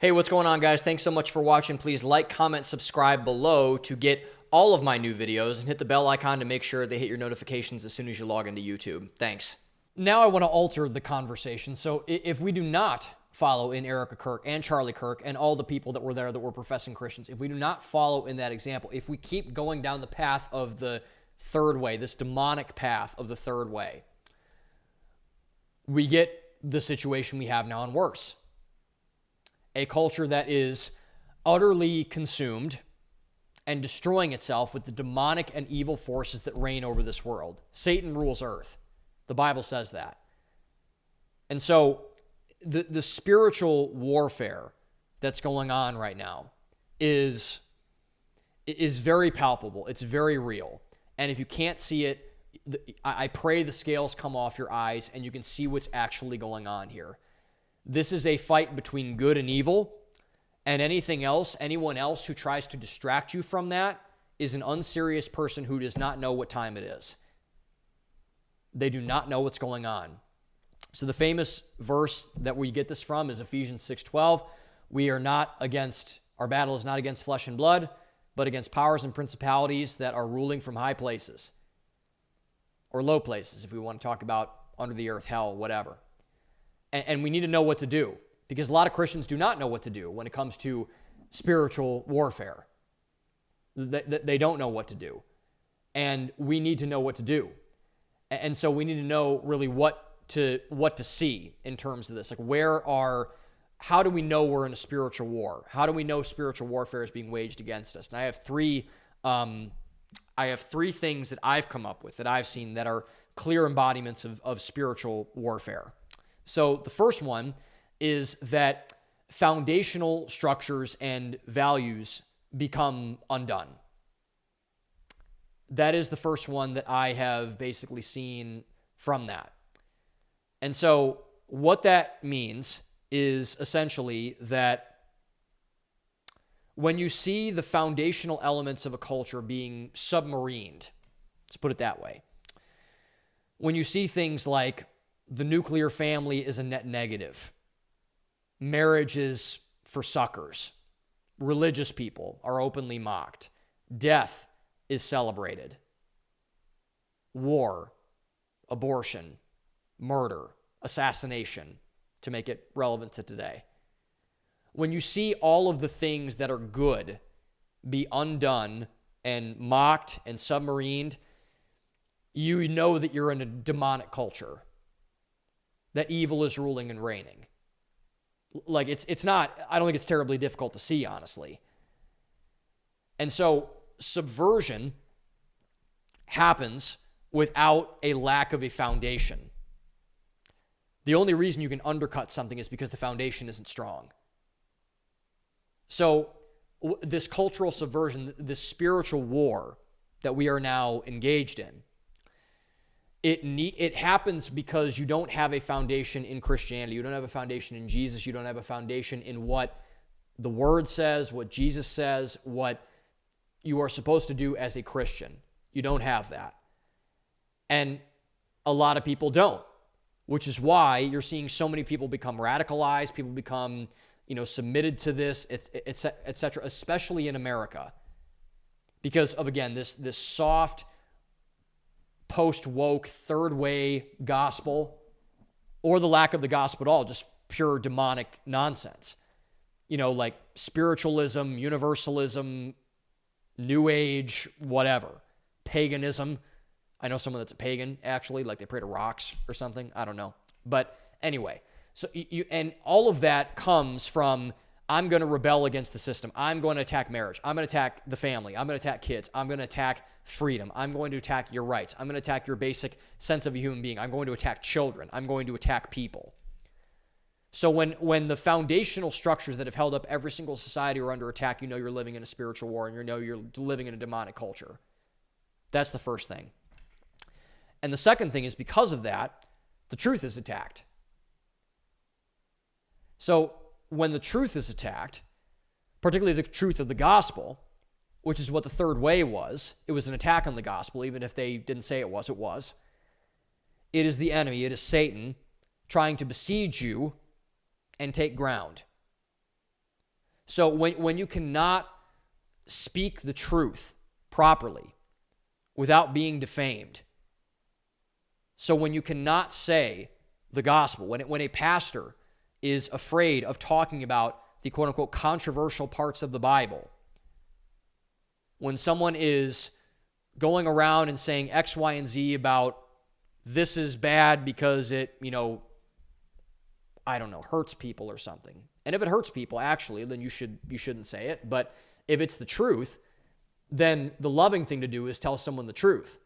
Hey, what's going on, guys? Thanks so much for watching. Please like, comment, subscribe below to get all of my new videos and hit the bell icon to make sure they hit your notifications as soon as you log into YouTube. Thanks. Now I want to alter the conversation. So if we do not follow in Erica Kirk and Charlie Kirk and all the people that were there that were professing Christians, if we do not follow in that example, if we keep going down the path of the third way, this demonic path of the third way, we get the situation we have now and worse. A culture that is utterly consumed and destroying itself with the demonic and evil forces that reign over this world. Satan rules earth. The Bible says that. And so the spiritual warfare that's going on right now is very palpable. It's very real. And if you can't see it, I pray the scales come off your eyes and you can see what's actually going on here. This is a fight between good and evil, and anyone else who tries to distract you from that is an unserious person who does not know what time it is. They do not know what's going on. So the famous verse that we get this from is Ephesians 6:12. Our battle is not against flesh and blood, but against powers and principalities that are ruling from high places or low places, if we want to talk about under the earth, hell, whatever. And we need to know what to do, because a lot of Christians do not know what to do when it comes to spiritual warfare. They don't know what to do. And we need to know what to do. And so we need to know really what to see in terms of this. Like how do we know we're in a spiritual war? How do we know spiritual warfare is being waged against us? And I have three things that I've come up with, that I've seen, that are clear embodiments of spiritual warfare. So the first one is that foundational structures and values become undone. That is the first one that I have basically seen from that. And so what that means is essentially that when you see the foundational elements of a culture being submarined, let's put it that way, when you see things like the nuclear family is a net negative, marriage is for suckers, religious people are openly mocked, death is celebrated, war, abortion, murder, assassination, to make it relevant to today. When you see all of the things that are good be undone and mocked and submarined, you know that you're in a demonic culture, that evil is ruling and reigning. Like it's not, I don't think it's terribly difficult to see, honestly. And so subversion happens without a lack of a foundation. The only reason you can undercut something is because the foundation isn't strong. So this cultural subversion, this spiritual war that we are now engaged in, it happens because you don't have a foundation in Christianity. You don't have a foundation in Jesus. You don't have a foundation in what the Word says, what Jesus says, what you are supposed to do as a Christian. You don't have that. And a lot of people don't, which is why you're seeing so many people become radicalized, people become, submitted to this, et cetera, especially in America. Because of, again, this soft, post-woke, third-way gospel, or the lack of the gospel at all, just pure demonic nonsense. Like spiritualism, universalism, New Age, whatever. Paganism. I know someone that's a pagan, actually, like they pray to rocks or something. I don't know. But anyway, so and all of that comes from, I'm going to rebel against the system. I'm going to attack marriage. I'm going to attack the family. I'm going to attack kids. I'm going to attack freedom. I'm going to attack your rights. I'm going to attack your basic sense of a human being. I'm going to attack children. I'm going to attack people. So when the foundational structures that have held up every single society are under attack, you know you're living in a spiritual war and you know you're living in a demonic culture. That's the first thing. And the second thing is, because of that, the truth is attacked. So when the truth is attacked, particularly the truth of the gospel, which is what the third way was, it was an attack on the gospel, even if they didn't say it was, it was. It is the enemy, it is Satan, trying to besiege you and take ground. So when you cannot speak the truth properly without being defamed, so when you cannot say the gospel, when a pastor is afraid of talking about the quote-unquote controversial parts of the Bible, when someone is going around and saying X, Y, and Z about this is bad because it, hurts people or something. And if it hurts people, actually, then you shouldn't say it. But if it's the truth, then the loving thing to do is tell someone the truth.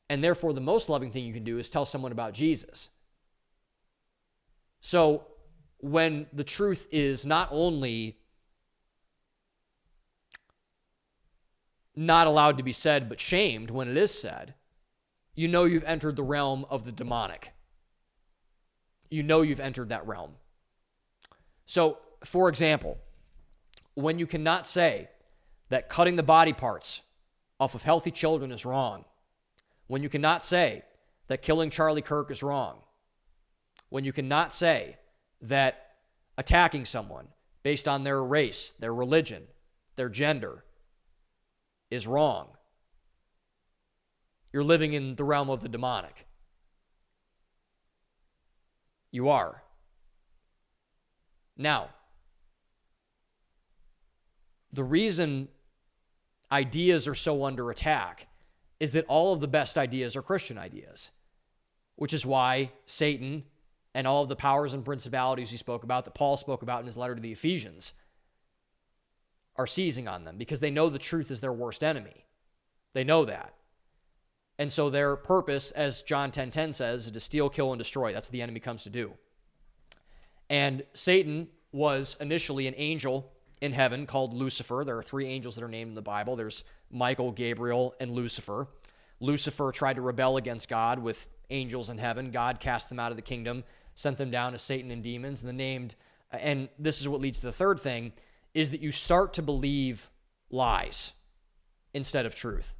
And therefore, the most loving thing you can do is tell someone about Jesus. So when the truth is not only not allowed to be said, but shamed when it is said, you've entered the realm of the demonic. You've entered that realm. So, for example, when you cannot say that cutting the body parts off of healthy children is wrong, when you cannot say that killing Charlie Kirk is wrong, when you cannot say that attacking someone based on their race, their religion, their gender is wrong, you're living in the realm of the demonic. You are. Now, the reason ideas are so under attack is that all of the best ideas are Christian ideas, which is why Satan and all of the powers and principalities he spoke about, that Paul spoke about in his letter to the Ephesians, are seizing on them because they know the truth is their worst enemy. They know that. And so their purpose, as John 10:10 says, is to steal, kill, and destroy. That's what the enemy comes to do. And Satan was initially an angel in heaven called Lucifer. There are 3 angels that are named in the Bible. There's Michael, Gabriel, and Lucifer. Lucifer tried to rebel against God with angels in heaven. God cast them out of the kingdom, sent them down to Satan and demons. And this is what leads to the third thing, is that you start to believe lies instead of truth.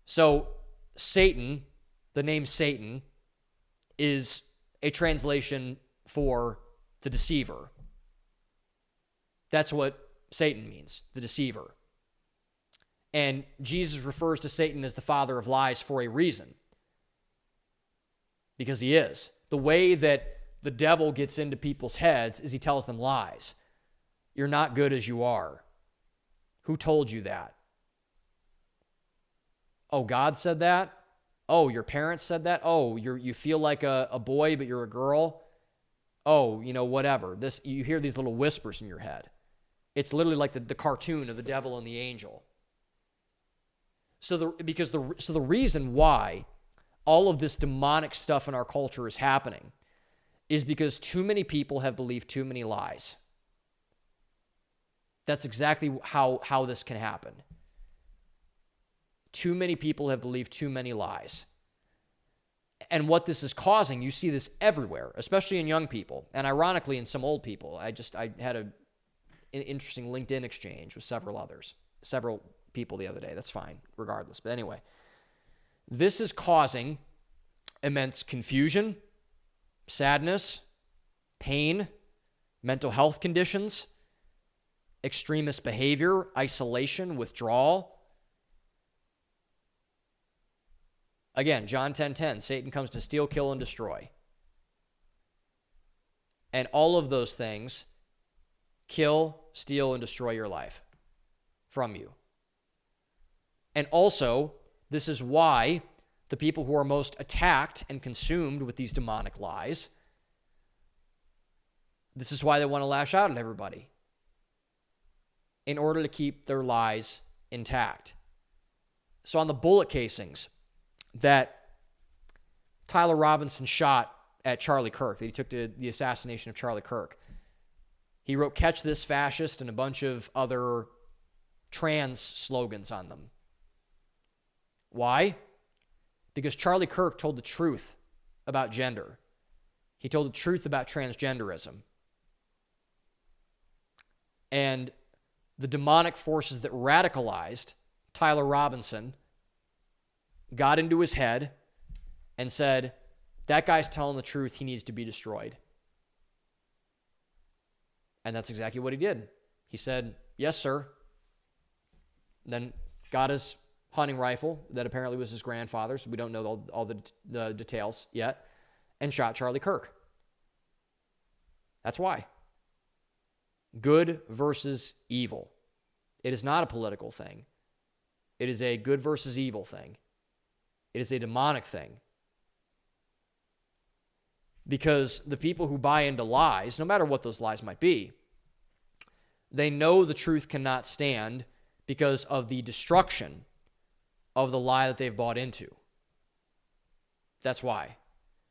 So Satan, the name Satan, is a translation for the deceiver. That's what Satan means, the deceiver. And Jesus refers to Satan as the father of lies for a reason. Because he is. The way that the devil gets into people's heads is he tells them lies. You're not good as you are. Who told you that? Oh, God said that? Oh, your parents said that? Oh, you feel like a boy, but you're a girl? Oh, whatever. You hear these little whispers in your head. It's literally like the cartoon of the devil and the angel. So the reason why all of this demonic stuff in our culture is happening is because too many people have believed too many lies. That's exactly how this can happen. Too many people have believed too many lies. And what this is causing, you see this everywhere, especially in young people, and ironically in some old people. I had an interesting LinkedIn exchange with several people the other day. That's fine, regardless. But anyway, this is causing immense confusion, sadness, pain, mental health conditions, extremist behavior, isolation, withdrawal. Again, John 10:10, Satan comes to steal, kill, and destroy. And all of those things kill, steal, and destroy your life from you. And also, this is why the people who are most attacked and consumed with these demonic lies, this is why they want to lash out at everybody in order to keep their lies intact. So on the bullet casings that Tyler Robinson shot at Charlie Kirk, that he took to the assassination of Charlie Kirk, he wrote "Catch This Fascist" and a bunch of other trans slogans on them. Why? Because Charlie Kirk told the truth about gender. He told the truth about transgenderism. And the demonic forces that radicalized Tyler Robinson got into his head and said, that guy's telling the truth, he needs to be destroyed. And that's exactly what he did. He said, yes, sir. Then got his hunting rifle that apparently was his grandfather's. We don't know all the details yet. And shot Charlie Kirk. That's why. Good versus evil. It is not a political thing. It is a good versus evil thing. It is a demonic thing. Because the people who buy into lies, no matter what those lies might be, they know the truth cannot stand because of the destruction of the lie that they've bought into. That's why.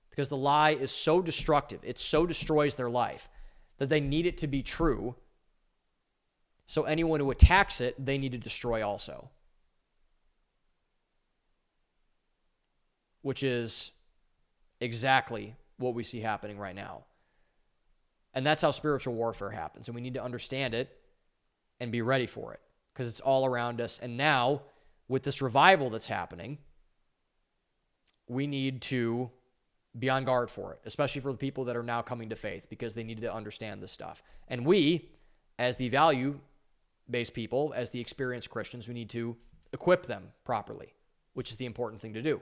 Because the lie is so destructive, it so destroys their life, that they need it to be true. So anyone who attacks it, they need to destroy also. Which is exactly what we see happening right now. And that's how spiritual warfare happens. And we need to understand it and be ready for it, because it's all around us. And now, with this revival that's happening, we need to be on guard for it, especially for the people that are now coming to faith, because they need to understand this stuff. And we, as the value-based people, as the experienced Christians, we need to equip them properly, which is the important thing to do.